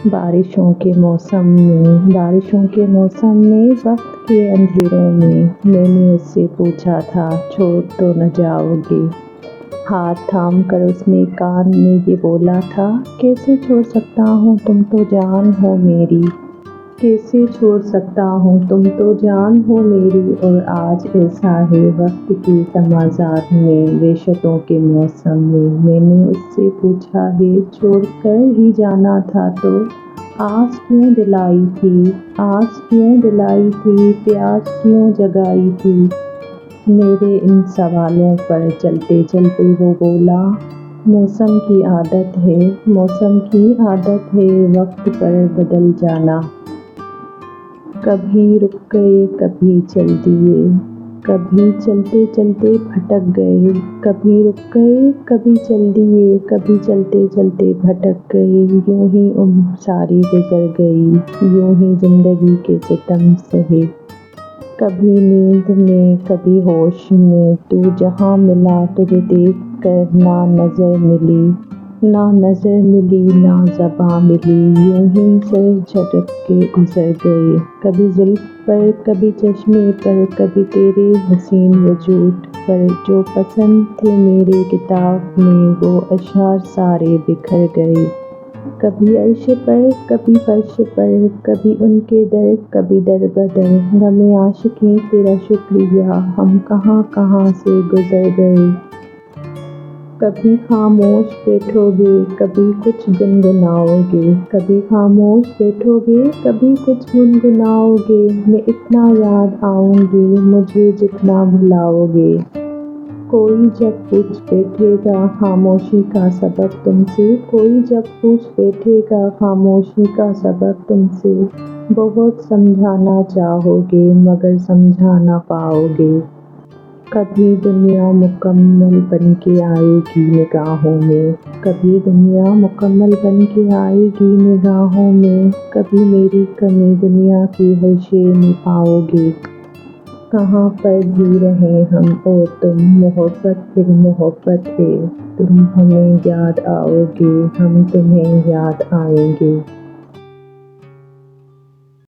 بارشوں کے موسم میں وقت کے اندھیروں میں میں نے اس سے پوچھا تھا چھوڑ تو نہ جاؤ گے۔ ہاتھ تھام کر اس نے کان میں یہ بولا تھا کیسے چھوڑ سکتا ہوں تم تو جان ہو میری، کیسے چھوڑ سکتا ہوں تم تو جان ہو میری۔ اور آج ایسا ہے وقت کے تمازات میں، وحشتوں کے موسم میں نے اس سے پوچھا ہے چھوڑ کر ہی جانا تھا تو آس کیوں دلائی تھی، پیاس کیوں جگائی تھی۔ میرے ان سوالوں پر چلتے چلتے وہ بولا موسم کی عادت ہے وقت پر بدل جانا۔ کبھی رک گئے کبھی چل دیے، کبھی چلتے چلتے بھٹک گئے، کبھی رک گئے کبھی چل دیے، کبھی چلتے چلتے بھٹک گئے۔ یوں ہی عمر ساری گزر گئی، یوں ہی زندگی کے ستم سہے۔ کبھی نیند میں کبھی ہوش میں تو جہاں ملا تجھے دیکھ کر نہ نظر ملی نہ زباں ملی۔ یوں ہی سر جھٹک کے گزر گئے، کبھی زلف پر کبھی چشمے پر، کبھی تیرے حسین وجود پر۔ جو پسند تھے میرے کتاب میں وہ اشعار سارے بکھر گئے۔ کبھی عرش پر کبھی فرش پر، کبھی ان کے در کبھی در بدر۔ غم عاشقی تیرا شکریہ ہم کہاں کہاں سے گزر گئے۔ کبھی خاموش بیٹھو گے کبھی کچھ گنگناؤ گے، کبھی خاموش بیٹھو گے کبھی کچھ گنگناؤ گے۔ میں اتنا یاد آؤں گی مجھے جتنا بھلاؤ گے۔ کوئی جب پوچھ بیٹھے گا خاموشی کا سبب تم سے، کوئی جب پوچھ بیٹھے گا خاموشی کا سبب تم سے۔ بہت سمجھانا چاہو گے مگر سمجھا نہ پاؤ گے۔ کبھی دنیا مکمل بن کے آئے گی نگاہوں میں، کبھی دنیا مکمل بن کے آئے گی نگاہوں میں۔ کبھی میری کمی دنیا کی ہر شے میں پاؤ گے۔ کہاں پر بھی رہیں ہم اور تم، محبت پھر محبت ہے۔ تم ہمیں یاد آؤ گے ہم تمہیں یاد آئیں گے۔